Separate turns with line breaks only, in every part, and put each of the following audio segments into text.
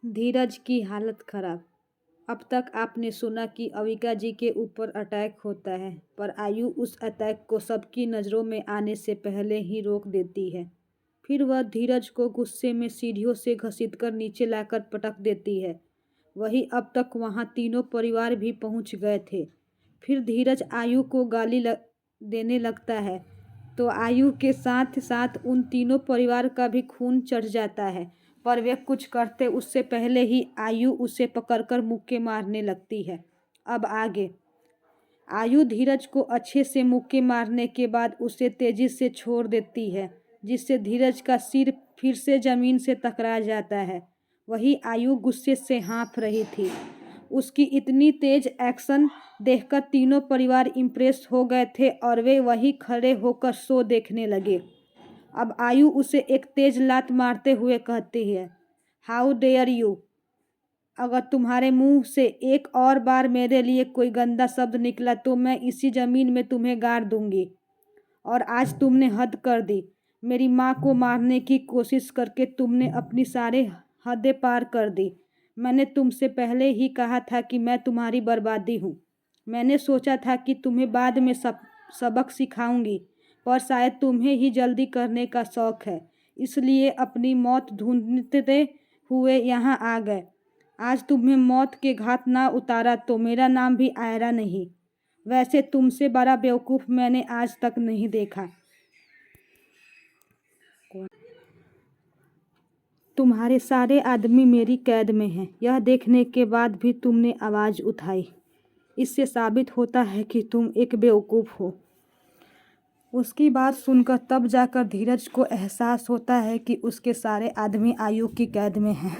धीरज की हालत खराब। अब तक आपने सुना कि अविका जी के ऊपर अटैक होता है, पर आयु उस अटैक को सबकी नज़रों में आने से पहले ही रोक देती है। फिर वह धीरज को गुस्से में सीढ़ियों से घसीटकर नीचे लाकर पटक देती है। वही अब तक वहाँ तीनों परिवार भी पहुँच गए थे। फिर धीरज आयु को देने लगता है तो आयु के साथ साथ उन तीनों परिवार का भी खून चढ़ जाता है, पर वे कुछ करते उससे पहले ही आयु उसे पकड़कर मुक्के मारने लगती है। अब आगे आयु धीरज को अच्छे से मुक्के मारने के बाद उसे तेजी से छोड़ देती है, जिससे धीरज का सिर फिर से जमीन से टकरा जाता है। वही आयु गुस्से से हाँफ रही थी। उसकी इतनी तेज एक्शन देखकर तीनों परिवार इम्प्रेस हो गए थे और वे वहीं खड़े होकर शो देखने लगे। अब आयु उसे एक तेज लात मारते हुए कहती है, हाउ डेयर यू! अगर तुम्हारे मुंह से एक और बार मेरे लिए कोई गंदा शब्द निकला तो मैं इसी ज़मीन में तुम्हें गाड़ दूंगी। और आज तुमने हद कर दी। मेरी माँ को मारने की कोशिश करके तुमने अपनी सारे हदें पार कर दी। मैंने तुमसे पहले ही कहा था कि मैं तुम्हारी बर्बादी हूँ। मैंने सोचा था कि तुम्हें बाद में सबक सिखाऊंगी, पर शायद तुम्हें ही जल्दी करने का शौक़ है, इसलिए अपनी मौत ढूंढते हुए यहाँ आ गए। आज तुम्हें मौत के घाट ना उतारा तो मेरा नाम भी आयरा नहीं। वैसे तुमसे बड़ा बेवकूफ़ मैंने आज तक नहीं देखा। तुम्हारे सारे आदमी मेरी कैद में हैं। यह देखने के बाद भी तुमने आवाज़ उठाई, इससे साबित होता है कि तुम एक बेवकूफ़ हो। उसकी बात सुनकर तब जाकर धीरज को एहसास होता है कि उसके सारे आदमी आयु की कैद में हैं।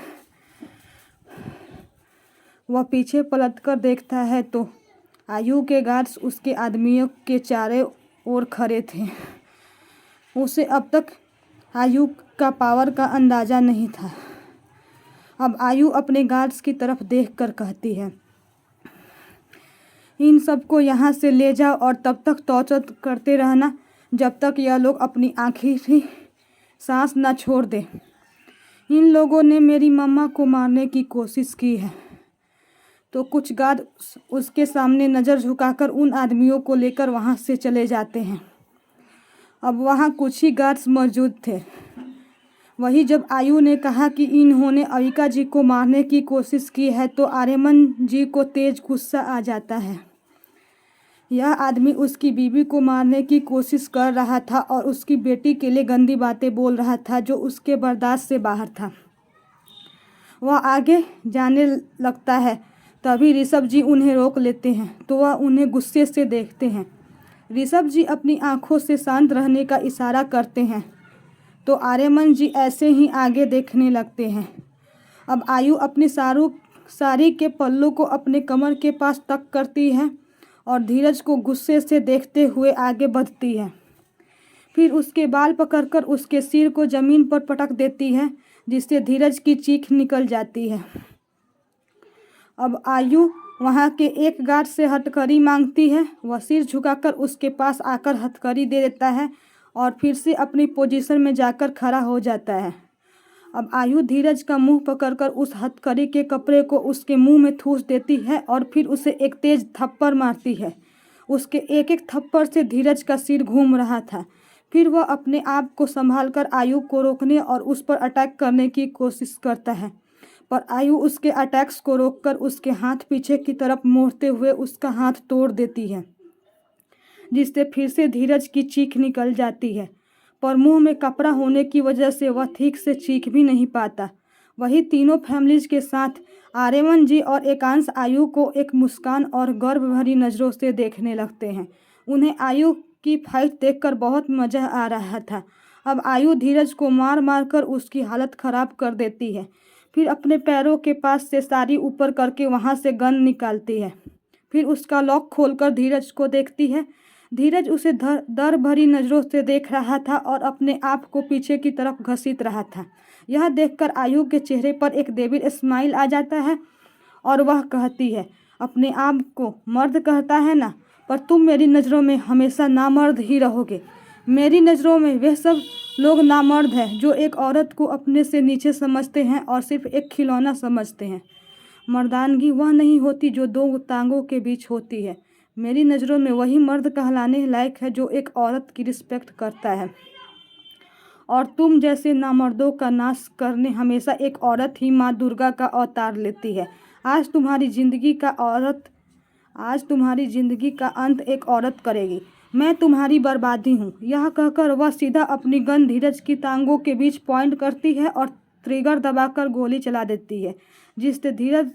वह पीछे पलटकर देखता है तो आयु के गार्ड्स उसके आदमियों के चारों ओर खड़े थे। उसे अब तक आयु का पावर का अंदाज़ा नहीं था। अब आयु अपने गार्ड्स की तरफ देखकर कहती है, इन सबको यहाँ से ले जाओ और तब तक टॉर्चर करते रहना जब तक यह लोग अपनी आखिरी सांस ना छोड़ दें। इन लोगों ने मेरी मम्मा को मारने की कोशिश की है। तो कुछ गार्ड उसके सामने नज़र झुकाकर उन आदमियों को लेकर वहाँ से चले जाते हैं। अब वहाँ कुछ ही गार्ड्स मौजूद थे। वही जब आयु ने कहा कि इन्होंने अविका जी को मारने की कोशिश की है तो आर्यमन जी को तेज गुस्सा आ जाता है। यह आदमी उसकी बीवी को मारने की कोशिश कर रहा था और उसकी बेटी के लिए गंदी बातें बोल रहा था जो उसके बर्दाश्त से बाहर था। वह आगे जाने लगता है, तभी ऋषभ जी उन्हें रोक लेते हैं तो वह उन्हें गुस्से से देखते हैं। ऋषभ जी अपनी आंखों से शांत रहने का इशारा करते हैं तो आर्यमन जी ऐसे ही आगे देखने लगते हैं। अब आयु अपनी साड़ी के पल्लू को अपने कमर के पास तक करती है और धीरज को गुस्से से देखते हुए आगे बढ़ती है। फिर उसके बाल पकड़कर उसके सिर को ज़मीन पर पटक देती है, जिससे धीरज की चीख निकल जाती है। अब आयु वहाँ के एक गार्ड से हथकड़ी मांगती है। वह सिर झुकाकर उसके पास आकर हथकड़ी दे देता है और फिर से अपनी पोजीशन में जाकर खड़ा हो जाता है। अब आयु धीरज का मुंह पकड़कर उस हथकड़ी के कपड़े को उसके मुंह में ठूस देती है और फिर उसे एक तेज थप्पड़ मारती है। उसके एक एक थप्पड़ से धीरज का सिर घूम रहा था। फिर वह अपने आप को संभालकर आयु को रोकने और उस पर अटैक करने की कोशिश करता है, पर आयु उसके अटैक्स को रोककर उसके हाथ पीछे की तरफ मोड़ते हुए उसका हाथ तोड़ देती है, जिससे फिर से धीरज की चीख निकल जाती है, पर मुंह में कपड़ा होने की वजह से वह ठीक से चीख भी नहीं पाता। वही तीनों फैमिलीज के साथ आर्यमन जी और एकांश आयु को एक मुस्कान और गर्व भरी नज़रों से देखने लगते हैं। उन्हें आयु की फाइट देखकर बहुत मज़ा आ रहा था। अब आयु धीरज को मार मार कर उसकी हालत ख़राब कर देती है। फिर अपने पैरों के पास से साड़ी ऊपर करके वहाँ से गन निकालती है। फिर उसका लॉक खोलकर धीरज को देखती है। धीरज उसे डर भरी नज़रों से देख रहा था और अपने आप को पीछे की तरफ घसीट रहा था। यह देखकर आयु के चेहरे पर एक डेविल स्माइल आ जाता है और वह कहती है, अपने आप को मर्द कहता है ना, पर तुम मेरी नज़रों में हमेशा नामर्द ही रहोगे। मेरी नज़रों में वे सब लोग नामर्द हैं जो एक औरत को अपने से नीचे समझते हैं और सिर्फ एक खिलौना समझते हैं। मर्दानगी वह नहीं होती जो दो टांगों के बीच होती है। मेरी नज़रों में वही मर्द कहलाने लायक है जो एक औरत की रिस्पेक्ट करता है। और तुम जैसे नामर्दों का नाश करने हमेशा एक औरत ही माँ दुर्गा का अवतार लेती है। आज तुम्हारी ज़िंदगी का अंत एक औरत करेगी। मैं तुम्हारी बर्बादी हूँ। यह कहकर वह सीधा अपनी गन धीरज की टांगों के बीच पॉइंट करती है और ट्रिगर दबाकर गोली चला देती है, जिससे धीरज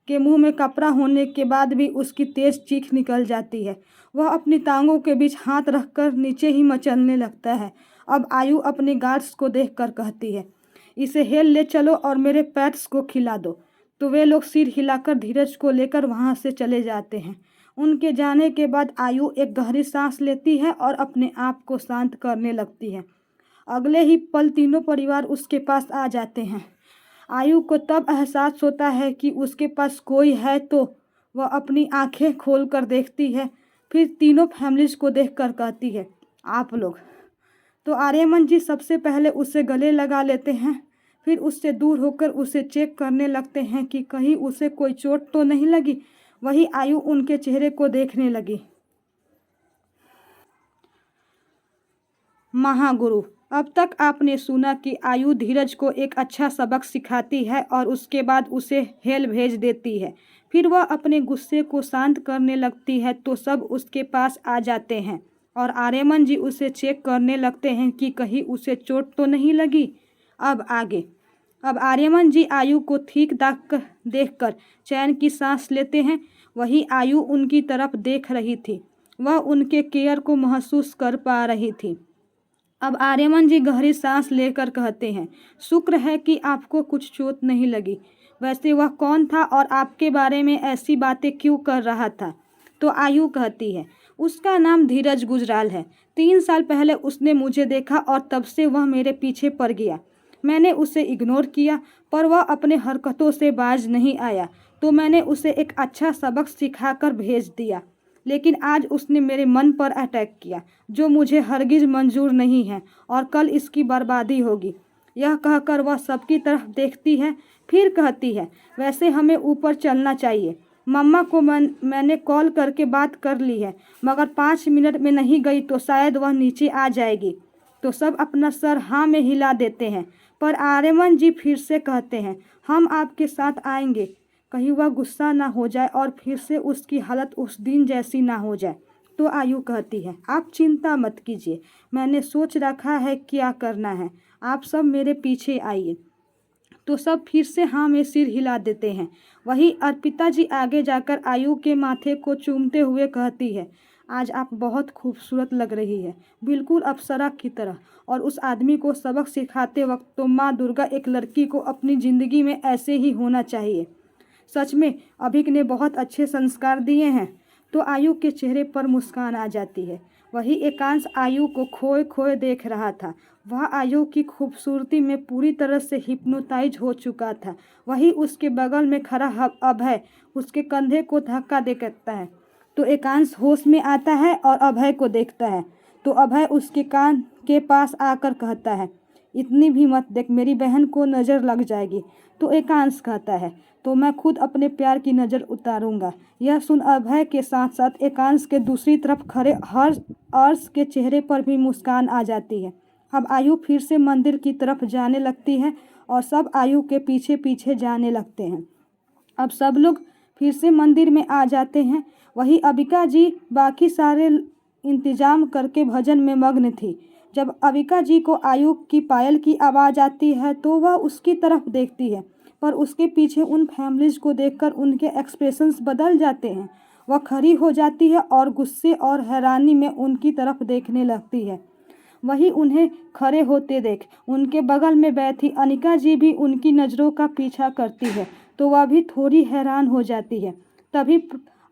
के मुंह में कपड़ा होने के बाद भी उसकी तेज चीख निकल जाती है। वह अपनी टांगों के बीच हाथ रखकर नीचे ही मचलने लगता है। अब आयु अपने गार्ड्स को देखकर कहती है, इसे हेल ले चलो और मेरे पैट्स को खिला दो। तो वे लोग सिर हिलाकर धीरज को लेकर वहाँ से चले जाते हैं। उनके जाने के बाद आयु एक गहरी सांस लेती है और अपने आप को शांत करने लगती है। अगले ही पल तीनों परिवार उसके पास आ जाते हैं। आयु को तब एहसास होता है कि उसके पास कोई है, तो वह अपनी आंखें खोलकर देखती है। फिर तीनों फैमिलीज को देखकर कहती है, आप लोग। तो आर्यमन जी सबसे पहले उससे गले लगा लेते हैं। फिर उससे दूर होकर उसे चेक करने लगते हैं कि कहीं उसे कोई चोट तो नहीं लगी। वही आयु उनके चेहरे को देखने लगी। महागुरु, अब तक आपने सुना कि आयु धीरज को एक अच्छा सबक सिखाती है और उसके बाद उसे हेल भेज देती है। फिर वह अपने गुस्से को शांत करने लगती है तो सब उसके पास आ जाते हैं और आर्यमन जी उसे चेक करने लगते हैं कि कहीं उसे चोट तो नहीं लगी। अब आर्यमन जी आयु को ठीक देखकर चैन की सांस लेते हैं। वही आयु उनकी तरफ देख रही थी। वह उनके केयर को महसूस कर पा रही थी। अब आर्यमन जी गहरी सांस लेकर कहते हैं, शुक्र है कि आपको कुछ चोट नहीं लगी। वैसे वह कौन था और आपके बारे में ऐसी बातें क्यों कर रहा था? तो आयु कहती है, उसका नाम धीरज गुजराल है। 3 साल पहले उसने मुझे देखा और तब से वह मेरे पीछे पड़ गया। मैंने उसे इग्नोर किया पर वह अपने हरकतों से बाज नहीं आया, तो मैंने उसे एक अच्छा सबक सिखाकर भेज दिया। लेकिन आज उसने मेरे मन पर अटैक किया, जो मुझे हरगिज मंजूर नहीं है और कल इसकी बर्बादी होगी। यह कहकर वह सबकी तरफ देखती है, फिर कहती है, वैसे हमें ऊपर चलना चाहिए। मम्मा को मैंने कॉल करके बात कर ली है, मगर 5 मिनट में नहीं गई तो शायद वह नीचे आ जाएगी। तो सब अपना सर हाँ में हिला देते हैं। पर आर्यमन जी फिर से कहते हैं, हम आपके साथ आएंगे, कहीं वह गुस्सा ना हो जाए और फिर से उसकी हालत उस दिन जैसी ना हो जाए। तो आयु कहती है, आप चिंता मत कीजिए, मैंने सोच रखा है क्या करना है, आप सब मेरे पीछे आइए। तो सब फिर से हाँ में सिर हिला देते हैं। वही अर्पिता जी आगे जाकर आयु के माथे को चूमते हुए कहती है, आज आप बहुत खूबसूरत लग रही है, बिल्कुल अप्सरा की तरह। और उस आदमी को सबक सिखाते वक्त तो माँ दुर्गा एक लड़की को अपनी ज़िंदगी में ऐसे ही होना चाहिए। सच में अभिक ने बहुत अच्छे संस्कार दिए हैं। तो आयु के चेहरे पर मुस्कान आ जाती है। वही एकांश आयु को खोए खोए देख रहा था। वह आयु की खूबसूरती में पूरी तरह से हिप्नोटाइज हो चुका था। वही उसके बगल में खड़ा अभय उसके कंधे को धक्का दे कहता है। तो एकांश होश में आता है और अभय को देखता है। तो अभय उसके कान के पास आकर कहता है, इतनी भी मत देख, मेरी बहन को नज़र लग जाएगी। तो एकांश कहता है, तो मैं खुद अपने प्यार की नज़र उतारूंगा। यह सुन अभय के साथ साथ एकांश के दूसरी तरफ खड़े हर्ष के चेहरे पर भी मुस्कान आ जाती है। अब आयु फिर से मंदिर की तरफ जाने लगती है और सब आयु के पीछे पीछे जाने लगते हैं। अब सब लोग फिर से मंदिर में आ जाते हैं। वही अबिका जी बाकी सारे इंतजाम करके भजन में मग्न थी। जब अबिका जी को आयु की पायल की आवाज़ आती है तो वह उसकी तरफ देखती है, पर उसके पीछे उन फैमिलीज को देखकर उनके एक्सप्रेशंस बदल जाते हैं। वह खड़ी हो जाती है और गुस्से और हैरानी में उनकी तरफ देखने लगती है। वही उन्हें खड़े होते देख उनके बगल में बैठी अनिका जी भी उनकी नज़रों का पीछा करती है, तो वह भी थोड़ी हैरान हो जाती है। तभी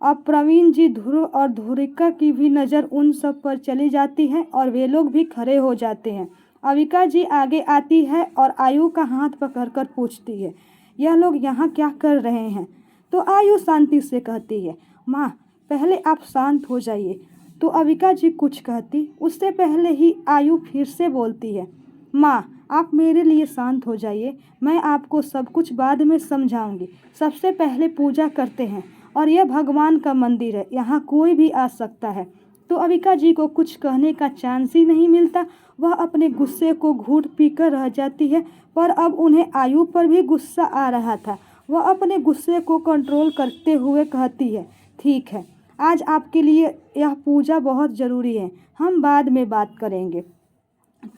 अब प्रवीण जी, ध्रुव और धुरिका की भी नज़र उन सब पर चली जाती है और वे लोग भी खड़े हो जाते हैं। अविका जी आगे आती है और आयु का हाथ पकड़कर पूछती है, यह लोग यहाँ क्या कर रहे हैं? तो आयु शांति से कहती है, माँ पहले आप शांत हो जाइए, तो अविका जी कुछ कहती उससे पहले ही आयु फिर से बोलती है, माँ आप मेरे लिए शांत हो जाइए, मैं आपको सब कुछ बाद में समझाऊंगी। सबसे पहले पूजा करते हैं और यह भगवान का मंदिर है, यहाँ कोई भी आ सकता है। तो अविका जी को कुछ कहने का चांस ही नहीं मिलता। वह अपने गुस्से को घूंट पीकर रह जाती है, पर अब उन्हें आयु पर भी गुस्सा आ रहा था। वह अपने गुस्से को कंट्रोल करते हुए कहती है, ठीक है, आज आपके लिए यह पूजा बहुत ज़रूरी है, हम बाद में बात करेंगे।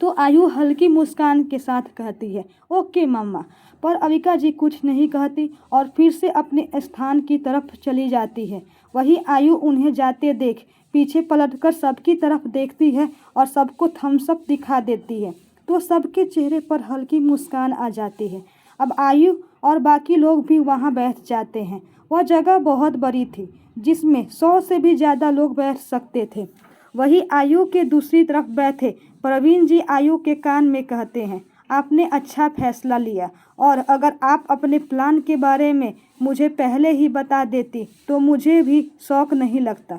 तो आयु हल्की मुस्कान के साथ कहती है, ओके मम्मा। पर अविका जी कुछ नहीं कहती और फिर से अपने स्थान की तरफ चली जाती है। वही आयु उन्हें जाते देख पीछे पलटकर सबकी तरफ देखती है और सबको थम्स अप दिखा देती है। तो सबके चेहरे पर हल्की मुस्कान आ जाती है। अब आयु और बाकी लोग भी वहाँ बैठ जाते हैं। वह जगह बहुत बड़ी थी, जिसमें 100 से भी ज़्यादा लोग बैठ सकते थे। वही आयु के दूसरी तरफ बैठे प्रवीण जी आयु के कान में कहते हैं, आपने अच्छा फैसला लिया, और अगर आप अपने प्लान के बारे में मुझे पहले ही बता देती तो मुझे भी शौक नहीं लगता।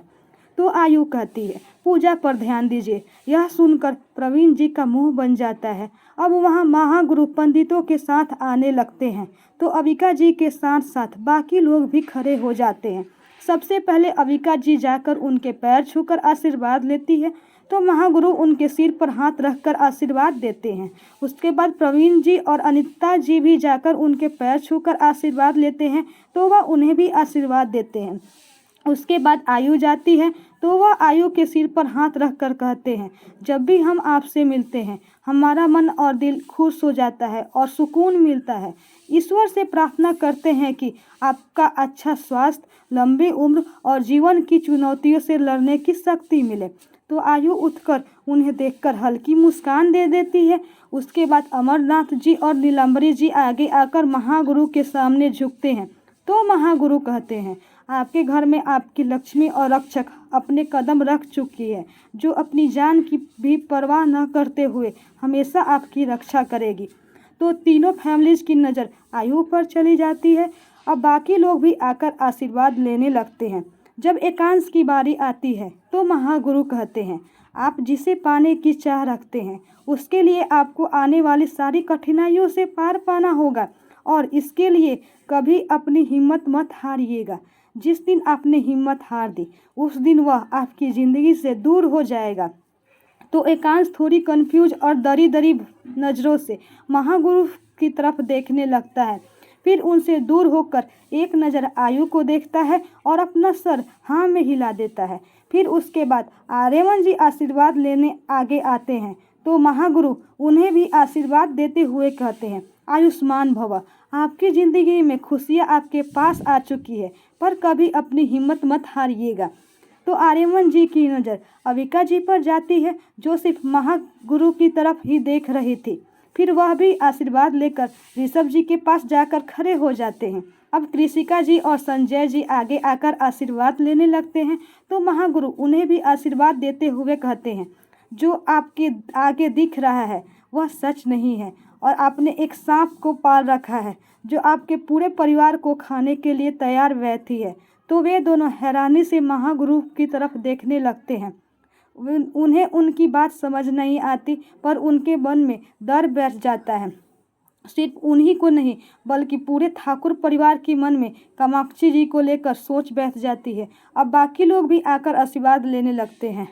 तो आयु कहती है, पूजा पर ध्यान दीजिए। यह सुनकर प्रवीण जी का मुंह बन जाता है। अब वहाँ महागुरु पंडितों के साथ आने लगते हैं। तो अविका जी के साथ साथ बाकी लोग भी खड़े हो जाते हैं। सबसे पहले अविका जी जाकर उनके पैर छूकर आशीर्वाद लेती है। तो महागुरु उनके सिर पर हाथ रखकर आशीर्वाद देते हैं। उसके बाद प्रवीण जी और अनिता जी भी जाकर उनके पैर छूकर आशीर्वाद लेते हैं। तो वह उन्हें भी आशीर्वाद देते हैं। उसके बाद आयु जाती है तो वह आयु के सिर पर हाथ रखकर कहते हैं, जब भी हम आपसे मिलते हैं हमारा मन और दिल खुश हो जाता है और सुकून मिलता है। ईश्वर से प्रार्थना करते हैं कि आपका अच्छा स्वास्थ्य, लंबी उम्र और जीवन की चुनौतियों से लड़ने की शक्ति मिले। तो आयु उठकर उन्हें देखकर हल्की मुस्कान दे देती है। उसके बाद अमरनाथ जी और नीलांबरी जी आगे आकर महागुरु के सामने झुकते हैं। तो महागुरु कहते हैं, आपके घर में आपकी लक्ष्मी और रक्षक अपने कदम रख चुकी है, जो अपनी जान की भी परवाह न करते हुए हमेशा आपकी रक्षा करेगी। तो तीनों फैमिलीज की नज़र आयु पर चली जाती है। अब बाकी लोग भी आकर आशीर्वाद लेने लगते हैं। जब एकांश की बारी आती है तो महागुरु कहते हैं, आप जिसे पाने की चाह रखते हैं उसके लिए आपको आने वाली सारी कठिनाइयों से पार पाना होगा, और इसके लिए कभी अपनी हिम्मत मत हारिएगा। जिस दिन आपने हिम्मत हार दी उस दिन वह आपकी ज़िंदगी से दूर हो जाएगा। तो एकांश थोड़ी कंफ्यूज और दरी दरी नज़रों से महागुरु की तरफ देखने लगता है। फिर उनसे दूर होकर एक नज़र आयु को देखता है और अपना सर हाँ में हिला देता है। फिर उसके बाद आर्यमन जी आशीर्वाद लेने आगे आते हैं। तो महागुरु उन्हें भी आशीर्वाद देते हुए कहते हैं, आयुष्मान भव, आपकी ज़िंदगी में खुशियाँ आपके पास आ चुकी है, पर कभी अपनी हिम्मत मत हारिएगा। तो आर्यमन जी की नज़र अविका जी पर जाती है, जो सिर्फ महागुरु की तरफ ही देख रही थी। फिर वह भी आशीर्वाद लेकर ऋषभ जी के पास जाकर खड़े हो जाते हैं। अब कृषिका जी और संजय जी आगे आकर आशीर्वाद लेने लगते हैं। तो महागुरु उन्हें भी आशीर्वाद देते हुए कहते हैं, जो आपके आगे दिख रहा है वह सच नहीं है, और आपने एक सांप को पाल रखा है जो आपके पूरे परिवार को खाने के लिए तैयार बैठी है। तो वे दोनों हैरानी से महागुरु की तरफ देखने लगते हैं। उन्हें उनकी बात समझ नहीं आती, पर उनके मन में डर बैठ जाता है। सिर्फ उन्हीं को नहीं बल्कि पूरे ठाकुर परिवार के मन में कामाक्षी जी को लेकर सोच बैठ जाती है। अब बाकी लोग भी आकर आशीर्वाद लेने लगते हैं।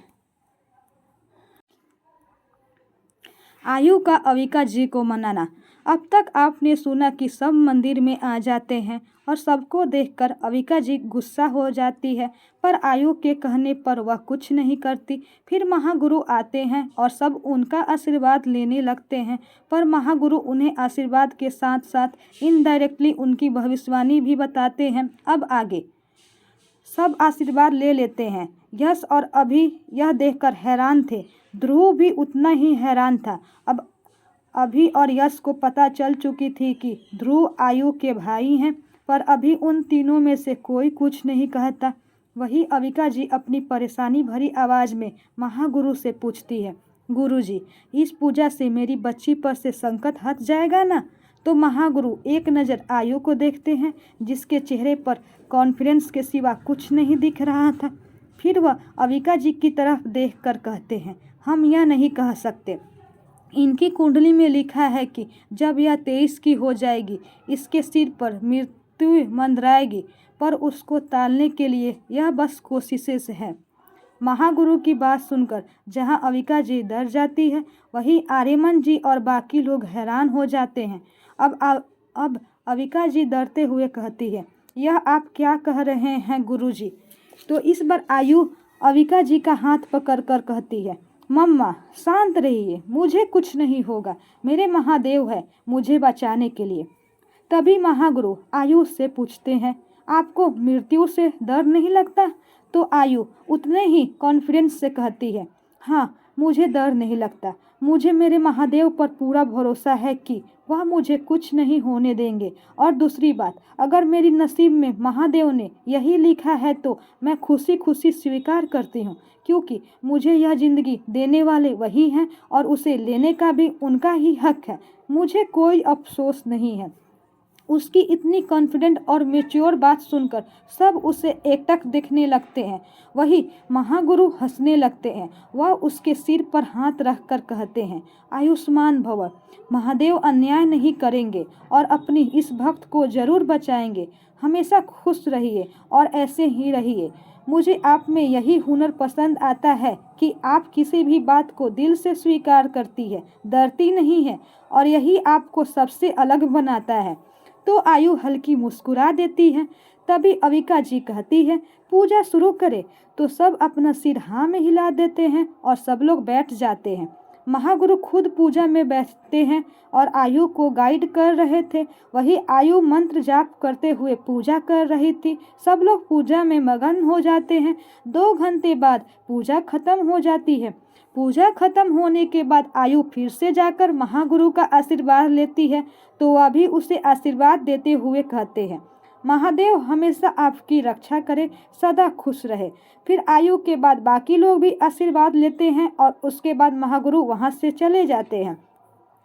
आयु का अविका जी को मनाना। अब तक आपने सुना कि सब मंदिर में आ जाते हैं और सबको देखकर अविका जी गुस्सा हो जाती है, पर आयु के कहने पर वह कुछ नहीं करती। फिर महागुरु आते हैं और सब उनका आशीर्वाद लेने लगते हैं, पर महागुरु उन्हें आशीर्वाद के साथ साथ इनडायरेक्टली उनकी भविष्यवाणी भी बताते हैं। अब आगे सब आशीर्वाद ले लेते हैं। यश और अभी यह देखकर हैरान थे। ध्रुव भी उतना ही हैरान था। अब अभी और यश को पता चल चुकी थी कि ध्रुव आयु के भाई हैं, पर अभी उन तीनों में से कोई कुछ नहीं कहता। वही अविका जी अपनी परेशानी भरी आवाज़ में महागुरु से पूछती है, गुरुजी, इस पूजा से मेरी बच्ची पर से संकट हट जाएगा ना? तो महागुरु एक नज़र आयु को देखते हैं, जिसके चेहरे पर कॉन्फिडेंस के सिवा कुछ नहीं दिख रहा था। फिर फिर वह अविका जी की तरफ देखकर कहते हैं, हम यह नहीं कह सकते। इनकी कुंडली में लिखा है कि जब यह 23 की हो जाएगी इसके सिर पर मृत्यु मंडराएगी, पर उसको टालने के लिए यह बस कोशिशें से है। महागुरु की बात सुनकर जहां अविका जी डर जाती है, वहीं आर्यमन जी और बाकी लोग हैरान हो जाते हैं। अब अविका जी डरते हुए कहती है, यह आप क्या कह रहे हैं गुरुजी? तो इस बार आयु अविका जी का हाथ पकड़कर कहती है, मम्मा शांत रहिए, मुझे कुछ नहीं होगा, मेरे महादेव है मुझे बचाने के लिए। तभी महागुरु आयु से पूछते हैं, आपको मृत्यु से डर नहीं लगता? तो आयु उतने ही कॉन्फिडेंस से कहती है, हाँ मुझे डर नहीं लगता, मुझे मेरे महादेव पर पूरा भरोसा है कि वह मुझे कुछ नहीं होने देंगे। और दूसरी बात, अगर मेरी नसीब में महादेव ने यही लिखा है तो मैं खुशी खुशी स्वीकार करती हूँ, क्योंकि मुझे यह ज़िंदगी देने वाले वही हैं और उसे लेने का भी उनका ही हक है। मुझे कोई अफसोस नहीं है। उसकी इतनी कॉन्फिडेंट और मैच्योर बात सुनकर सब उसे एकटक देखने लगते हैं। वही महागुरु हंसने लगते हैं। वह उसके सिर पर हाथ रखकर कहते हैं, आयुष्मान भव, महादेव अन्याय नहीं करेंगे और अपनी इस भक्त को जरूर बचाएंगे। हमेशा खुश रहिए और ऐसे ही रहिए। मुझे आप में यही हुनर पसंद आता है कि आप किसी भी बात को दिल से स्वीकार करती है, डरती नहीं है, और यही आपको सबसे अलग बनाता है। तो आयु हल्की मुस्कुरा देती है। तभी अविका जी कहती है, पूजा शुरू करे। तो सब अपना सिर हाँ में हिला देते हैं और सब लोग बैठ जाते हैं। महागुरु खुद पूजा में बैठते हैं और आयु को गाइड कर रहे थे। वही आयु मंत्र जाप करते हुए पूजा कर रही थी। सब लोग पूजा में मगन हो जाते हैं। 2 घंटे बाद पूजा खत्म हो जाती है। पूजा खत्म होने के बाद आयु फिर से जाकर महागुरु का आशीर्वाद लेती है। तो वह भी उसे आशीर्वाद देते हुए कहते हैं, महादेव हमेशा आपकी रक्षा करे, सदा खुश रहे। फिर आयु के बाद बाकी लोग भी आशीर्वाद लेते हैं और उसके बाद महागुरु वहां से चले जाते हैं।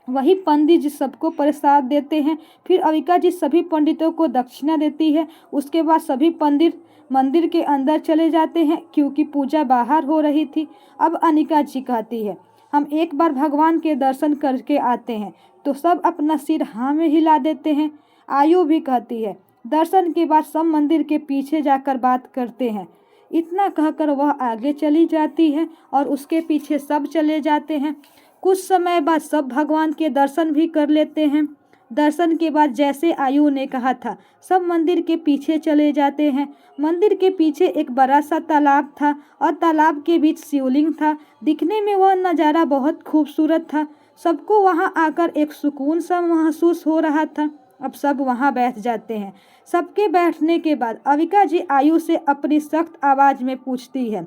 वही पंडित जी सबको प्रसाद देते हैं। फिर अविका जी सभी पंडितों को दक्षिणा देती है। उसके बाद सभी पंडित मंदिर के अंदर चले जाते हैं, क्योंकि पूजा बाहर हो रही थी। अब अनिका जी कहती है, हम एक बार भगवान के दर्शन करके आते हैं। तो सब अपना सिर हाँ में हिला देते हैं। आयु भी कहती है, दर्शन के बाद सब मंदिर के पीछे जाकर बात करते हैं। इतना कहकर वह आगे चली जाती है और उसके पीछे सब चले जाते हैं। कुछ समय बाद सब भगवान के दर्शन भी कर लेते हैं। दर्शन के बाद जैसे आयु ने कहा था, सब मंदिर के पीछे चले जाते हैं। मंदिर के पीछे एक बड़ा सा तालाब था और तालाब के बीच शिवलिंग था। दिखने में वह नज़ारा बहुत खूबसूरत था। सबको वहां आकर एक सुकून सा महसूस हो रहा था। अब सब वहां बैठ जाते हैं। सबके बैठने के बाद अविका जी आयु से अपनी सख्त आवाज़ में पूछती है,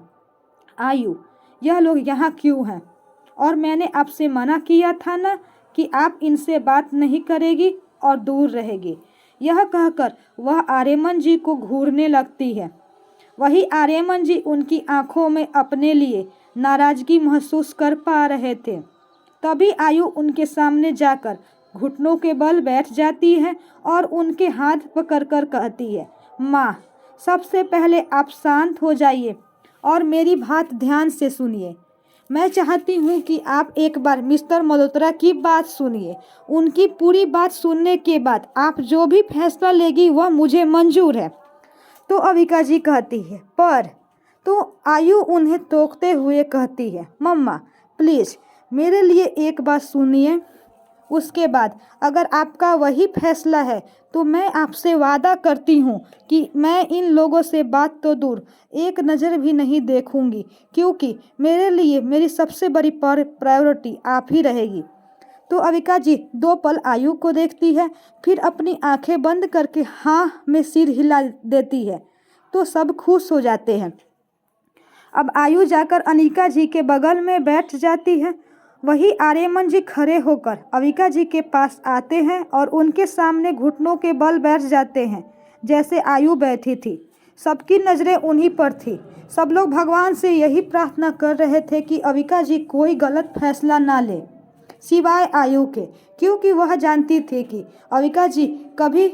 आयु यह लोग यहाँ क्यों हैं? और मैंने आपसे मना किया था ना कि आप इनसे बात नहीं करेगी और दूर रहेगी। यह कहकर वह आर्यमन जी को घूरने लगती है। वही आर्यमन जी उनकी आंखों में अपने लिए नाराजगी महसूस कर पा रहे थे। तभी आयु उनके सामने जाकर घुटनों के बल बैठ जाती है और उनके हाथ पकड़कर कहती है, माँ सबसे पहले आप शांत हो जाइए और मेरी बात ध्यान से सुनिए। मैं चाहती हूँ कि आप एक बार मिस्टर मल्होत्रा की बात सुनिए। उनकी पूरी बात सुनने के बाद आप जो भी फैसला लेगी वह मुझे मंजूर है। तो अविका जी कहती है, पर तो आयु उन्हें टोकते हुए कहती है, मम्मा प्लीज़ मेरे लिए एक बात सुनिए। उसके बाद अगर आपका वही फैसला है तो मैं आपसे वादा करती हूँ कि मैं इन लोगों से बात तो दूर एक नज़र भी नहीं देखूंगी, क्योंकि मेरे लिए मेरी सबसे बड़ी प्रायोरिटी आप ही रहेगी। तो अविका जी 2 पल आयु को देखती है, फिर अपनी आंखें बंद करके हाँ में सिर हिला देती है। तो सब खुश हो जाते हैं। अब आयु जाकर अनिका जी के बगल में बैठ जाती है। वही आर्यमन जी खड़े होकर अविका जी के पास आते हैं और उनके सामने घुटनों के बल बैठ जाते हैं, जैसे आयु बैठी थी। सबकी नज़रें उन्हीं पर थी। सब लोग भगवान से यही प्रार्थना कर रहे थे कि अविका जी कोई गलत फैसला ना ले, सिवाय आयु के, क्योंकि वह जानती थी कि अविका जी कभी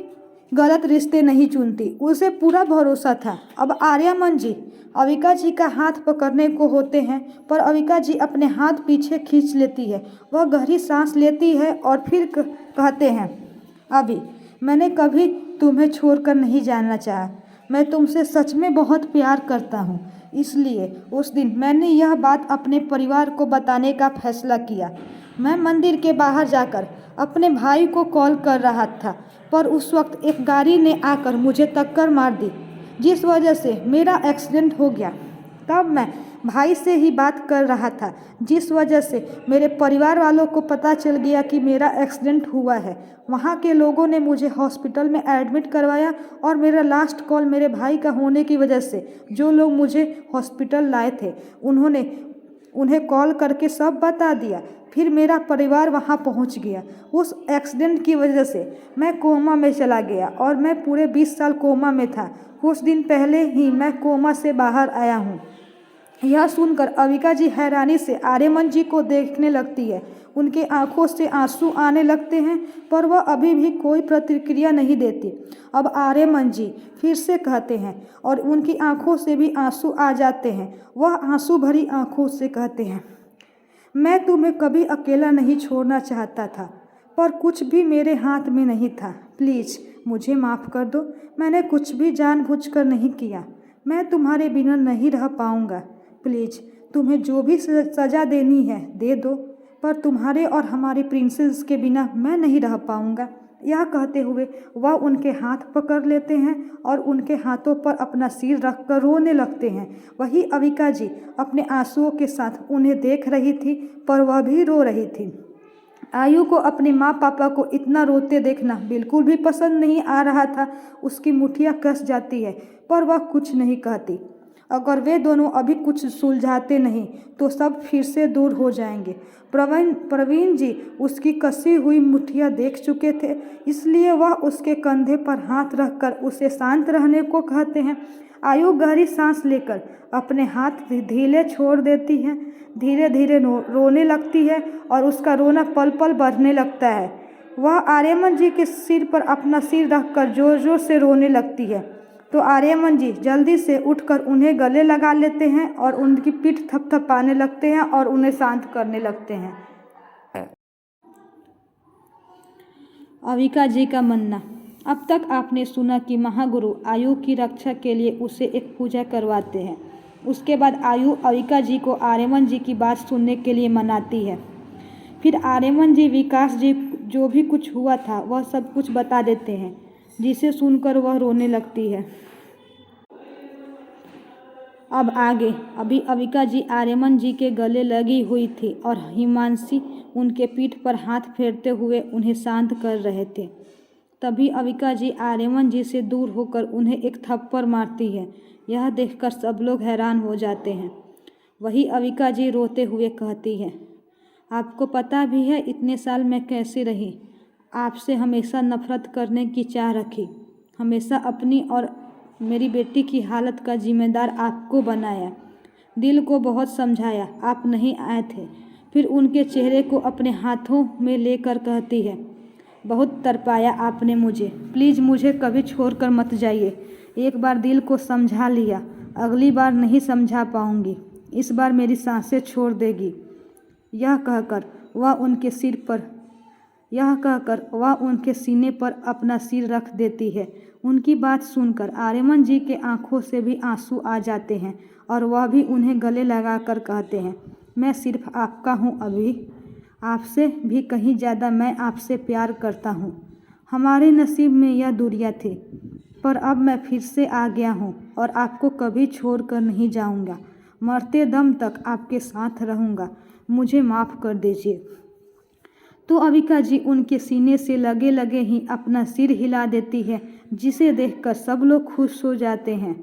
गलत रिश्ते नहीं चुनती, उसे पूरा भरोसा था। अब आर्यमन जी अविका जी का हाथ पकड़ने को होते हैं, पर अविका जी अपने हाथ पीछे खींच लेती है। वह गहरी सांस लेती है और फिर कहते हैं, अभी मैंने कभी तुम्हें छोड़कर नहीं जाना चाहा। मैं तुमसे सच में बहुत प्यार करता हूँ, इसलिए उस दिन मैंने यह बात अपने परिवार को बताने का फैसला किया। मैं मंदिर के बाहर जाकर अपने भाई को कॉल कर रहा था, पर उस वक्त एक गाड़ी ने आकर मुझे टक्कर मार दी, जिस वजह से मेरा एक्सीडेंट हो गया। तब मैं भाई से ही बात कर रहा था, जिस वजह से मेरे परिवार वालों को पता चल गया कि मेरा एक्सीडेंट हुआ है। वहाँ के लोगों ने मुझे हॉस्पिटल में एडमिट करवाया और मेरा लास्ट कॉल मेरे भाई का होने की वजह से जो लोग मुझे हॉस्पिटल लाए थे उन्हें कॉल करके सब बता दिया। फिर मेरा परिवार वहाँ पहुँच गया। उस एक्सीडेंट की वजह से मैं कोमा में चला गया और मैं पूरे 20 साल कोमा में था। कुछ दिन पहले ही मैं कोमा से बाहर आया हूँ। यह सुनकर अविका जी हैरानी से आर्यमन जी को देखने लगती है। उनके आंखों से आंसू आने लगते हैं, पर वह अभी भी कोई प्रतिक्रिया नहीं देती। अब आर्यमन जी फिर से कहते हैं और उनकी आंखों से भी आंसू आ जाते हैं। वह आंसू भरी आंखों से कहते हैं, मैं तुम्हें कभी अकेला नहीं छोड़ना चाहता था, पर कुछ भी मेरे हाथ में नहीं था। प्लीज़ मुझे माफ़ कर दो। मैंने कुछ भी जानबूझकर नहीं किया। मैं तुम्हारे बिना नहीं रह पाऊँगा। प्लीज़ तुम्हें जो भी सज़ा देनी है दे दो, पर तुम्हारे और हमारी प्रिंसेस के बिना मैं नहीं रह पाऊँगा। यह कहते हुए वह उनके हाथ पकड़ लेते हैं और उनके हाथों पर अपना सिर रखकर रोने लगते हैं। वही अविका जी अपने आंसुओं के साथ उन्हें देख रही थी, पर वह भी रो रही थी। आयु को अपने माँ पापा को इतना रोते देखना बिल्कुल भी पसंद नहीं आ रहा था। उसकी मुठ्ठियाँ कस जाती है, पर वह कुछ नहीं कहती। अगर वे दोनों अभी कुछ सुलझाते नहीं तो सब फिर से दूर हो जाएंगे। प्रवीण जी उसकी कसी हुई मुठ्ठियाँ देख चुके थे, इसलिए वह उसके कंधे पर हाथ रखकर उसे शांत रहने को कहते हैं। आयु गहरी सांस लेकर अपने हाथ ढीले छोड़ देती है, धीरे धीरे रोने लगती है और उसका रोना पल पल बढ़ने लगता है। वह आर्यमन जी के सिर पर अपना सिर रखकर जोर जोर से रोने लगती है, तो आर्यमन जी जल्दी से उठकर उन्हें गले लगा लेते हैं और उनकी पीठ थपथपाने लगते हैं और उन्हें शांत करने लगते हैं। अविका जी का मानना, अब तक आपने सुना कि महागुरु आयु की रक्षा के लिए उसे एक पूजा करवाते हैं। उसके बाद आयु अविका जी को आर्यमन जी की बात सुनने के लिए मनाती है। फिर आर्यमन जी विकास जी जो भी कुछ हुआ था वह सब कुछ बता देते हैं, जिसे सुनकर वह रोने लगती है। अब आगे अभी अविका जी आर्यमन जी के गले लगी हुई थी और हिमांशी उनके पीठ पर हाथ फेरते हुए उन्हें शांत कर रहे थे। तभी अविका जी आर्यमन जी से दूर होकर उन्हें एक थप्पड़ मारती है। यह देखकर सब लोग हैरान हो जाते हैं। वही अविका जी रोते हुए कहती है, आपको पता भी है इतने साल मैं कैसी रही। आपसे हमेशा नफरत करने की चाह रखी, हमेशा अपनी और मेरी बेटी की हालत का जिम्मेदार आपको बनाया, दिल को बहुत समझाया, आप नहीं आए थे। फिर उनके चेहरे को अपने हाथों में लेकर कहती है, बहुत तड़पाया आपने मुझे, प्लीज़ मुझे कभी छोड़कर मत जाइए। एक बार दिल को समझा लिया, अगली बार नहीं समझा पाऊंगी, इस बार मेरी सांसें छोड़ देगी। यह कहकर वह उनके सीने पर अपना सिर रख देती है। उनकी बात सुनकर आर्यमन जी के आंखों से भी आंसू आ जाते हैं और वह भी उन्हें गले लगाकर कहते हैं, मैं सिर्फ आपका हूँ अभी, आपसे भी कहीं ज़्यादा मैं आपसे प्यार करता हूँ। हमारे नसीब में यह दूरियाँ थी, पर अब मैं फिर से आ गया हूँ और आपको कभी छोड़ कर नहीं जाऊँगा। मरते दम तक आपके साथ रहूँगा, मुझे माफ़ कर दीजिए। तो अविका जी उनके सीने से लगे लगे ही अपना सिर हिला देती है, जिसे देखकर सब लोग खुश हो जाते हैं।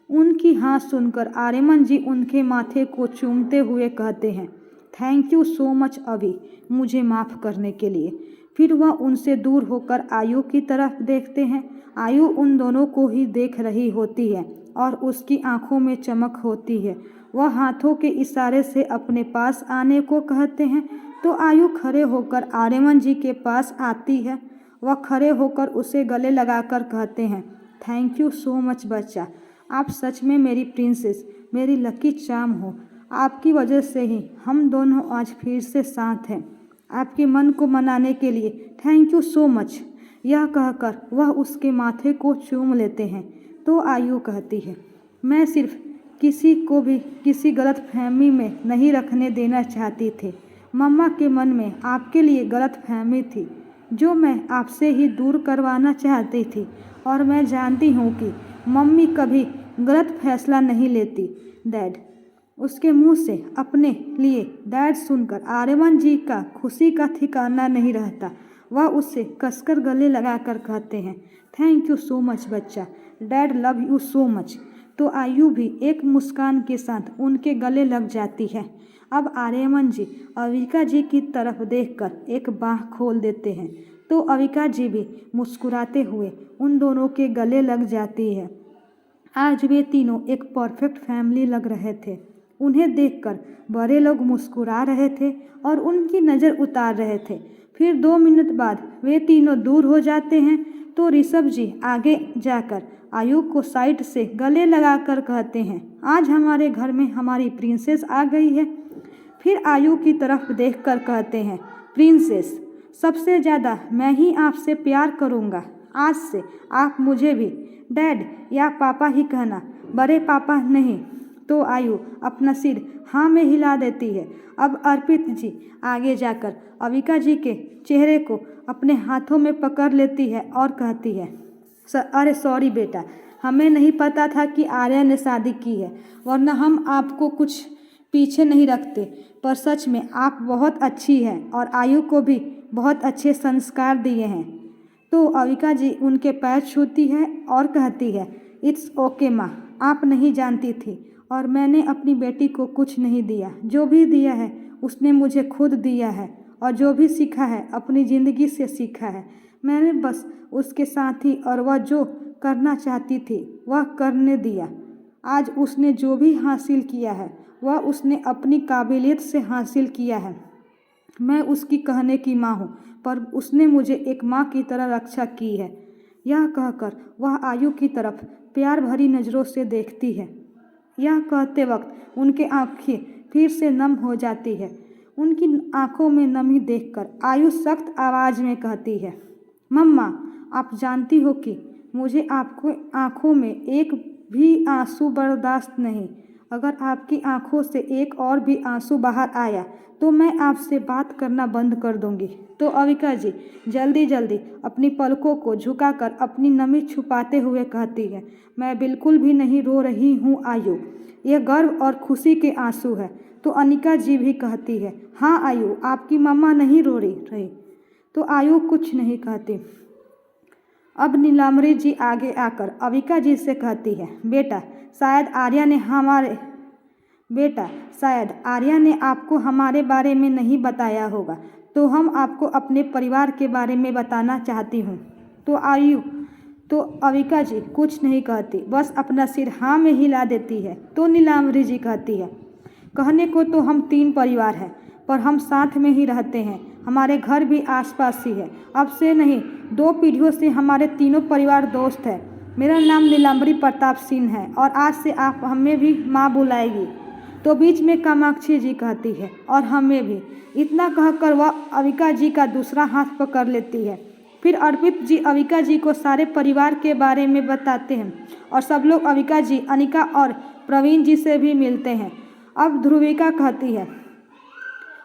उनकी हाँ सुनकर आर्यमन जी उनके माथे को चूमते हुए कहते हैं, थैंक यू सो मच अभी, मुझे माफ़ करने के लिए। फिर वह उनसे दूर होकर आयु की तरफ देखते हैं। आयु उन दोनों को ही देख रही होती है और उसकी आंखों में चमक होती है। वह हाथों के इशारे से अपने पास आने को कहते हैं, तो आयु खड़े होकर आर्यमन जी के पास आती है वह खड़े होकर उसे गले लगाकर कहते हैं, थैंक यू सो मच बच्चा, आप सच में मेरी प्रिंसेस, मेरी लकी चार्म हो। आपकी वजह से ही हम दोनों आज फिर से साथ हैं। आपके मन को मनाने के लिए थैंक यू सो मच। यह कहकर वह उसके माथे को चूम लेते हैं। तो आयु कहती है, मैं सिर्फ किसी को भी किसी गलतफहमी में नहीं रखने देना चाहती थी। मम्मा के मन में आपके लिए गलतफहमी थी जो मैं आपसे ही दूर करवाना चाहती थी, और मैं जानती हूँ कि मम्मी कभी गलत फैसला नहीं लेती। डैड। उसके मुंह से अपने लिए डैड सुनकर आर्यमन जी का खुशी का ठिकाना नहीं रहता। वह उससे कसकर गले लगाकर कहते हैं, थैंक यू सो मच बच्चा, dad love you so much. तो आयु भी एक मुस्कान के साथ उनके गले लग जाती है। अब आर्यमन जी अविका जी की तरफ देखकर एक बाह खोल देते हैं, तो अविका जी भी मुस्कुराते हुए उन दोनों के गले लग जाती है। आज वे तीनों एक परफेक्ट फैमिली लग रहे थे। उन्हें देखकर बड़े लोग मुस्कुरा रहे थे और उनकी नज़र उतार रहे थे। फिर 2 मिनट बाद वे तीनों दूर हो जाते हैं, तो ऋषभ जी आगे जाकर आयु को साइड से गले लगाकर कहते हैं, आज हमारे घर में हमारी प्रिंसेस आ गई है। फिर आयु की तरफ देखकर कहते हैं, प्रिंसेस, सबसे ज़्यादा मैं ही आपसे प्यार करूँगा। आज से आप मुझे भी डैड या पापा ही कहना, बड़े पापा नहीं। तो आयु अपना सिर हाँ में हिला देती है। अब अर्पित जी आगे जाकर अविका जी के चेहरे को अपने हाथों में पकड़ लेती है और कहती है, अरे सॉरी बेटा, हमें नहीं पता था कि आर्या ने शादी की है, वरना हम आपको कुछ पीछे नहीं रखते। पर सच में आप बहुत अच्छी हैं और आयु को भी बहुत अच्छे संस्कार दिए हैं। तो अविका जी उनके पैर छूती है और कहती है, इट्स ओके माँ, आप नहीं जानती थी और मैंने अपनी बेटी को कुछ नहीं दिया। जो भी दिया है उसने मुझे खुद दिया है, और जो भी सीखा है अपनी ज़िंदगी से सीखा है। मैंने बस उसके साथ ही और वह जो करना चाहती थी वह करने दिया। आज उसने जो भी हासिल किया है वह उसने अपनी काबिलियत से हासिल किया है। मैं उसकी कहने की माँ हूँ, पर उसने मुझे एक माँ की तरह रक्षा की है। यह कहकर वह आयु की तरफ प्यार भरी नज़रों से देखती है। यह कहते वक्त उनके आँखें फिर से नम हो जाती है। उनकी आँखों में नमी देखकर आयु सख्त आवाज़ में कहती है, मम्मा, आप जानती हो कि मुझे आपको आँखों में एक भी आंसू बर्दाश्त नहीं। अगर आपकी आंखों से एक और भी आंसू बाहर आया तो मैं आपसे बात करना बंद कर दूंगी। तो अविका जी जल्दी जल्दी अपनी पलकों को झुकाकर अपनी नमी छुपाते हुए कहती है, मैं बिल्कुल भी नहीं रो रही हूँ आयु, यह गर्व और खुशी के आंसू है। तो अनिका जी भी कहती है, हाँ आयु, आपकी मम्मा नहीं रो रही। तो आयु कुछ नहीं कहती। अब नीलाम्बरी जी आगे आकर अविका जी से कहती है, बेटा शायद आर्या ने आपको हमारे बारे में नहीं बताया होगा, तो हम आपको अपने परिवार के बारे में बताना चाहती हूँ। तो अविका जी कुछ नहीं कहती, बस अपना सिर हाँ में हिला देती है। तो नीलाम्बरी जी कहती है, कहने को तो हम 3 परिवार हैं, पर हम साथ में ही रहते हैं। हमारे घर भी आसपास ही है। अब से नहीं, 2 पीढ़ियों से हमारे तीनों परिवार दोस्त हैं। मेरा नाम नीलाम्बरी प्रताप सिंह है और आज से आप हमें भी माँ बुलाएगी। तो बीच में कामाक्षी जी कहती है, और हमें भी। इतना कहकर वह अविका जी का दूसरा हाथ पकड़ लेती है। फिर अर्पित जी अविका जी को सारे परिवार के बारे में बताते हैं और सब लोग अविका जी, अनिका और प्रवीण जी से भी मिलते हैं। अब ध्रुविका कहती है,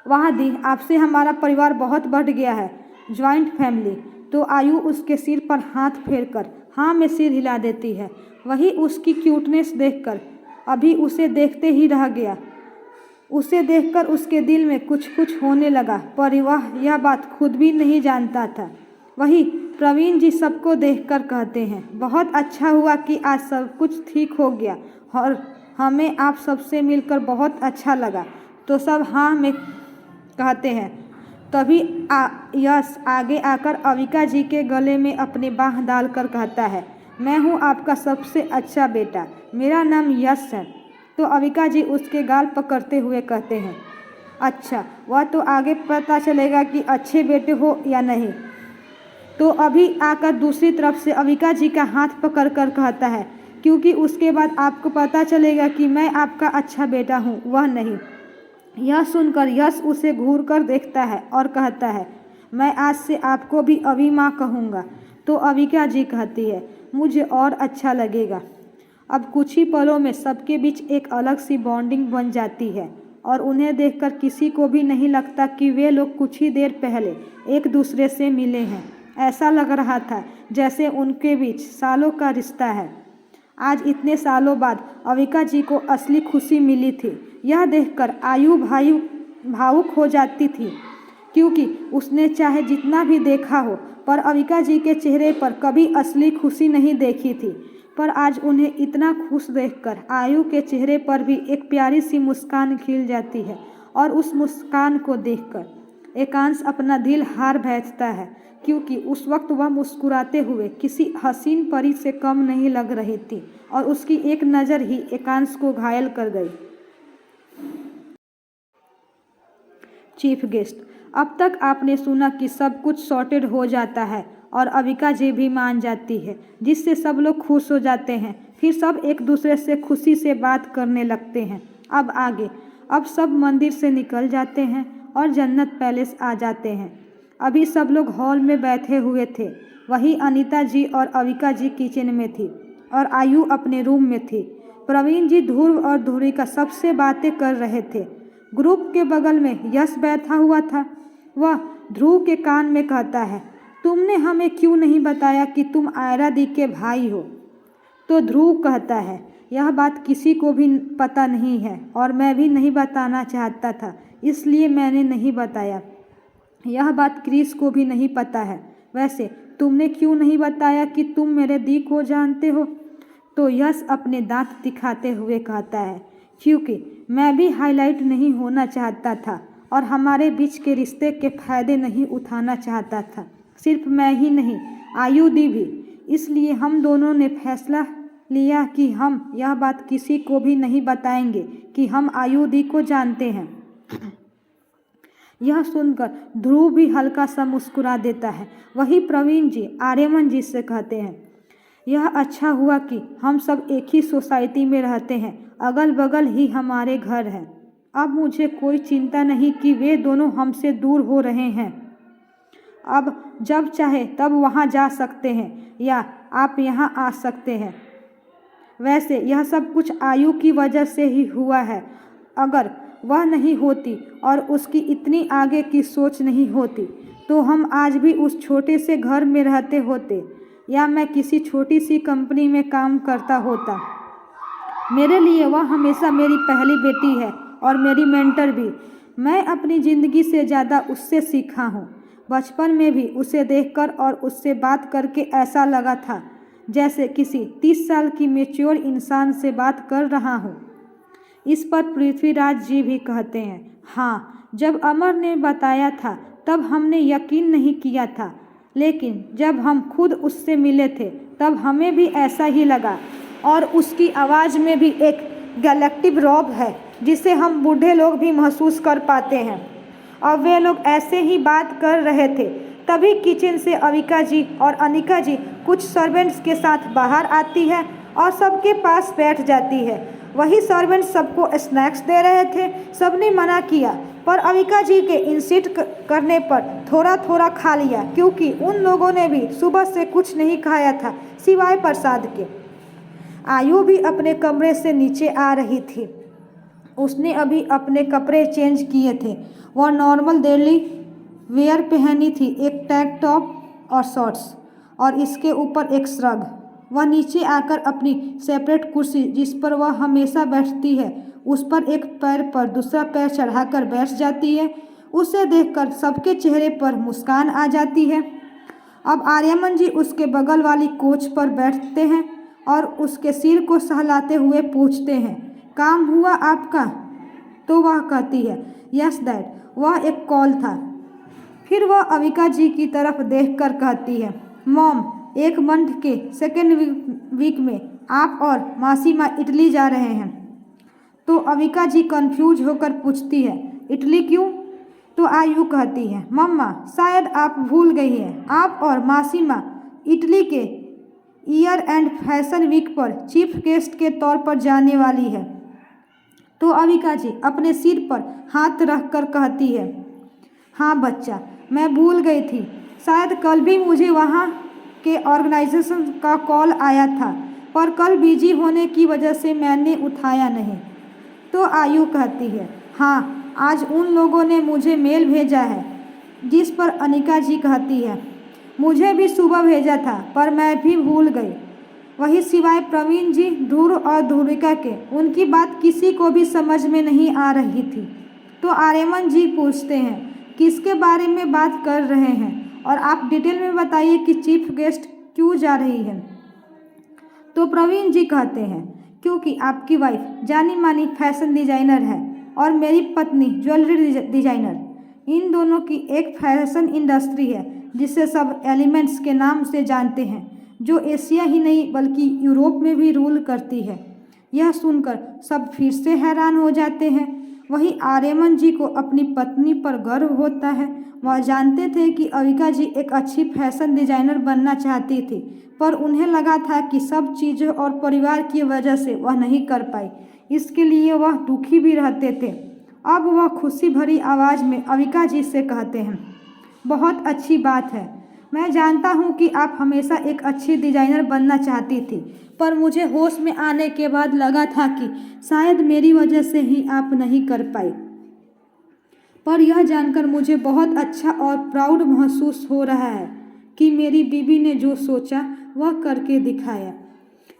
वाह दी, आपसे हमारा परिवार बहुत बढ़ गया है, ज्वाइंट फैमिली। तो आयु उसके सिर पर हाथ फेरकर हाँ में सिर हिला देती है। वही उसकी क्यूटनेस देखकर अभी उसे देखते ही रह गया। उसे देखकर उसके दिल में कुछ कुछ होने लगा, पर वह यह बात खुद भी नहीं जानता था। वही प्रवीण जी सबको देखकर कहते हैं, बहुत अच्छा हुआ कि आज सब कुछ ठीक हो गया और हमें आप सबसे मिलकर बहुत अच्छा लगा। तो सब हाँ में कहते हैं। तभी यश आगे आकर अविका जी के गले में अपनी बाह डालकर कहता है, मैं हूँ आपका सबसे अच्छा बेटा, मेरा नाम यश है। तो अविका जी उसके गाल पकड़ते हुए कहते हैं, अच्छा, वह तो आगे पता चलेगा कि अच्छे बेटे हो या नहीं। तो अभी आकर दूसरी तरफ से अविका जी का हाथ पकड़ कर कहता है, क्योंकि उसके बाद आपको पता चलेगा कि मैं आपका अच्छा बेटा हूँ, वह नहीं। यह सुनकर यश उसे घूर कर देखता है और कहता है, मैं आज से आपको भी अभी माँ कहूँगा। तो अविका जी कहती है, मुझे और अच्छा लगेगा। अब कुछ ही पलों में सबके बीच एक अलग सी बॉन्डिंग बन जाती है और उन्हें देखकर किसी को भी नहीं लगता कि वे लोग कुछ ही देर पहले एक दूसरे से मिले हैं। ऐसा लग रहा था जैसे उनके बीच सालों का रिश्ता है। आज इतने सालों बाद अविका जी को असली खुशी मिली थी। यह देखकर आयु भावुक हो जाती थी, क्योंकि उसने चाहे जितना भी देखा हो पर अविका जी के चेहरे पर कभी असली खुशी नहीं देखी थी। पर आज उन्हें इतना खुश देखकर आयु के चेहरे पर भी एक प्यारी सी मुस्कान खिल जाती है और उस मुस्कान को देखकर एकांश अपना दिल हार बैठता है, क्योंकि उस वक्त वह मुस्कुराते हुए किसी हसीन परी से कम नहीं लग रही थी और उसकी एक नज़र ही एकांश को घायल कर गई। चीफ गेस्ट, अब तक आपने सुना कि सब कुछ सॉर्टेड हो जाता है और अविका जी भी मान जाती है, जिससे सब लोग खुश हो जाते हैं। फिर सब एक दूसरे से खुशी से बात करने लगते हैं। अब आगे, अब सब मंदिर से निकल जाते हैं और जन्नत पैलेस आ जाते हैं। अभी सब लोग हॉल में बैठे हुए थे। वहीं अनीता जी और अविका जी किचन में थी और आयु अपने रूम में थी। प्रवीण जी ध्रुव और ध्रुविका सबसे बातें कर रहे थे। ग्रुप के बगल में यश बैठा हुआ था। वह ध्रुव के कान में कहता है, तुमने हमें क्यों नहीं बताया कि तुम आयरा दी के भाई हो? तो ध्रुव कहता है, यह बात किसी को भी पता नहीं है और मैं भी नहीं बताना चाहता था, इसलिए मैंने नहीं बताया। यह बात क्रिस को भी नहीं पता है। वैसे तुमने क्यों नहीं बताया कि तुम मेरे दी को जानते हो? तो यश अपने दांत दिखाते हुए कहता है, क्योंकि मैं भी हाईलाइट नहीं होना चाहता था और हमारे बीच के रिश्ते के फायदे नहीं उठाना चाहता था। सिर्फ मैं ही नहीं, आयु दी भी। इसलिए हम दोनों ने फैसला लिया कि हम यह बात किसी को भी नहीं बताएंगे कि हम आयु दी को जानते हैं। यह सुनकर ध्रुव भी हल्का सा मुस्कुरा देता है। वही प्रवीण जी आर्यमन जी से कहते हैं, यह अच्छा हुआ कि हम सब एक ही सोसाइटी में रहते हैं, अगल बगल ही हमारे घर हैं। अब मुझे कोई चिंता नहीं कि वे दोनों हमसे दूर हो रहे हैं। अब जब चाहे तब वहाँ जा सकते हैं या आप यहाँ आ सकते हैं। वैसे यह सब कुछ आयु की वजह से ही हुआ है। अगर वह नहीं होती और उसकी इतनी आगे की सोच नहीं होती तो हम आज भी उस छोटे से घर में रहते होते या मैं किसी छोटी सी कंपनी में काम करता होता। मेरे लिए वह हमेशा मेरी पहली बेटी है और मेरी मेंटर भी। मैं अपनी ज़िंदगी से ज़्यादा उससे सीखा हूँ। बचपन में भी उसे देखकर और उससे बात करके ऐसा लगा था जैसे किसी 30 साल की मैच्योर इंसान से बात कर रहा हूँ। इस पर पृथ्वीराज जी भी कहते हैं, हाँ, जब अमर ने बताया था तब हमने यकीन नहीं किया था, लेकिन जब हम खुद उससे मिले थे तब हमें भी ऐसा ही लगा। और उसकी आवाज़ में भी एक गैलेक्टिक रॉब है जिसे हम बूढ़े लोग भी महसूस कर पाते हैं। और वे लोग ऐसे ही बात कर रहे थे, तभी किचन से अविका जी और अनिका जी कुछ सर्वेंट्स के साथ बाहर आती है और सबके पास बैठ जाती है। वही सर्वेंट्स सबको स्नैक्स दे रहे थे। सबने मना किया पर अविका जी के इंसिस्ट करने पर थोड़ा थोड़ा खा लिया, क्योंकि उन लोगों ने भी सुबह से कुछ नहीं खाया था सिवाय प्रसाद के। आयु भी अपने कमरे से नीचे आ रही थी। उसने अभी अपने कपड़े चेंज किए थे। वह नॉर्मल डेली वेयर पहनी थी, एक टैंक टॉप और शॉर्ट्स और इसके ऊपर एक श्रग। वह नीचे आकर अपनी सेपरेट कुर्सी जिस पर वह हमेशा बैठती है उस पर एक पैर पर दूसरा पैर चढ़ाकर बैठ जाती है। उसे देखकर सबके चेहरे पर मुस्कान आ जाती है। अब आर्यमन जी उसके बगल वाली कोच पर बैठते हैं और उसके सिर को सहलाते हुए पूछते हैं, काम हुआ आपका? तो वह कहती है, यस डैड, वह एक कॉल था। फिर वह अविका जी की तरफ देखकर कहती है, मॉम, एक मंथ के सेकेंड वीक में आप और मासी माँ इटली जा रहे हैं। तो अविका जी कंफ्यूज होकर पूछती है, इटली क्यों? तो आयु कहती है, मम्मा शायद आप भूल गई हैं, आप और मासीमा इटली के ईयर एंड फैशन वीक पर चीफ गेस्ट के तौर पर जाने वाली है। तो अविका जी अपने सिर पर हाथ रख कर कहती है, हाँ बच्चा, मैं भूल गई थी। शायद कल भी मुझे वहाँ के ऑर्गेनाइजेशन का कॉल आया था, पर कल बिजी होने की वजह से मैंने उठाया नहीं। तो आयु कहती है, हाँ, आज उन लोगों ने मुझे मेल भेजा है। जिस पर अनिका जी कहती है, मुझे भी सुबह भेजा था पर मैं भी भूल गई। वही सिवाय प्रवीण जी, ध्रुव और ध्रुविका के, उनकी बात किसी को भी समझ में नहीं आ रही थी। तो आर्यमन जी पूछते हैं, किसके बारे में बात कर रहे हैं और आप डिटेल में बताइए कि चीफ गेस्ट क्यों जा रही है। तो प्रवीण जी कहते हैं, क्योंकि आपकी वाइफ जानी मानी फैशन डिजाइनर है और मेरी पत्नी ज्वेलरी डिजाइनर। इन दोनों की एक फैशन इंडस्ट्री है जिसे सब एलिमेंट्स के नाम से जानते हैं, जो एशिया ही नहीं बल्कि यूरोप में भी रूल करती है। यह सुनकर सब फिर से हैरान हो जाते हैं। वही आर्यमन जी को अपनी पत्नी पर गर्व होता है। वह जानते थे कि अविका जी एक अच्छी फैशन डिजाइनर बनना चाहती थी, पर उन्हें लगा था कि सब चीज़ों और परिवार की वजह से वह नहीं कर पाई। इसके लिए वह दुखी भी रहते थे। अब वह खुशी भरी आवाज़ में अविका जी से कहते हैं, बहुत अच्छी बात है। मैं जानता हूँ कि आप हमेशा एक अच्छी डिजाइनर बनना चाहती थी, पर मुझे होश में आने के बाद लगा था कि शायद मेरी वजह से ही आप नहीं कर पाई। पर यह जानकर मुझे बहुत अच्छा और प्राउड महसूस हो रहा है कि मेरी बीवी ने जो सोचा वह करके दिखाया।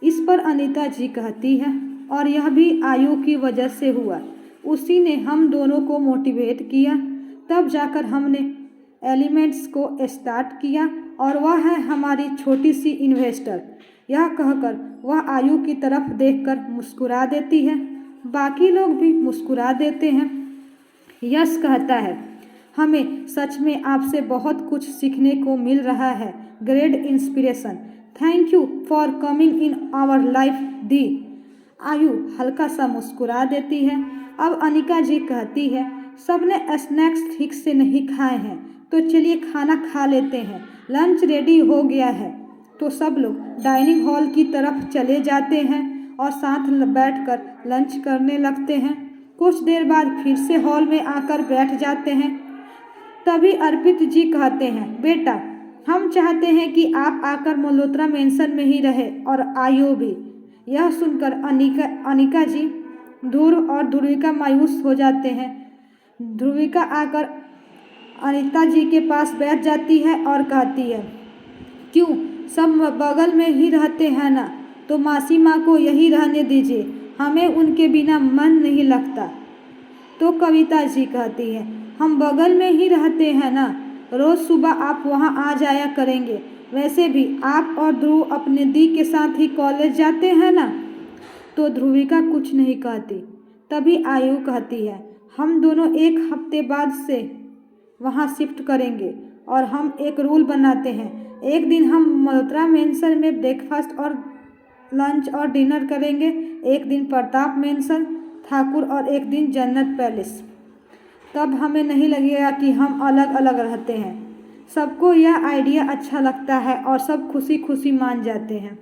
इस पर अनीता जी कहती है, और यह भी आयु की वजह से हुआ। उसी ने हम दोनों को मोटिवेट किया, तब जाकर हमने एलिमेंट्स को स्टार्ट किया, और वह है हमारी छोटी सी इन्वेस्टर। यह कहकर वह आयु की तरफ देखकर मुस्कुरा देती है। बाकी लोग भी मुस्कुरा देते हैं। यश कहता है, हमें सच में आपसे बहुत कुछ सीखने को मिल रहा है। Great inspiration. Thank you for coming in our life दी। आयु हल्का सा मुस्कुरा देती है। अब अनिका जी कहती है, सबने स्नैक्स ठीक से नहीं खाए हैं, तो चलिए खाना खा लेते हैं। लंच रेडी हो गया है। तो सब लोग डाइनिंग हॉल की तरफ चले जाते हैं और साथ बैठकर लंच करने लगते हैं। कुछ देर बाद फिर से हॉल में आकर बैठ जाते हैं। तभी अर्पित जी कहते हैं, बेटा, हम चाहते हैं कि आप आकर मल्होत्रा मेंशन में ही रहे, और आयु भी। यह सुनकर अनिका जी, ध्रुव और ध्रुविका मायूस हो जाते हैं। ध्रुविका आकर अनीता जी के पास बैठ जाती है और कहती है, क्यों, सब बगल में ही रहते हैं ना, तो मासी माँ को यही रहने दीजिए, हमें उनके बिना मन नहीं लगता। तो कविता जी कहती है, हम बगल में ही रहते हैं ना, रोज़ सुबह आप वहाँ आ जाया करेंगे। वैसे भी आप और ध्रुव अपने दी के साथ ही कॉलेज जाते हैं ना। तो ध्रुविका कुछ नहीं कहती। तभी आयु कहती है, हम दोनों एक हफ्ते बाद से वहाँ शिफ्ट करेंगे और हम एक रूल बनाते हैं। एक दिन हम मल्होत्रा मेंशन में ब्रेकफास्ट और लंच और डिनर करेंगे, एक दिन प्रताप मेंशन ठाकुर और एक दिन जन्नत पैलेस। तब हमें नहीं लगेगा कि हम अलग अलग रहते हैं। सबको यह आइडिया अच्छा लगता है और सब खुशी खुशी मान जाते हैं।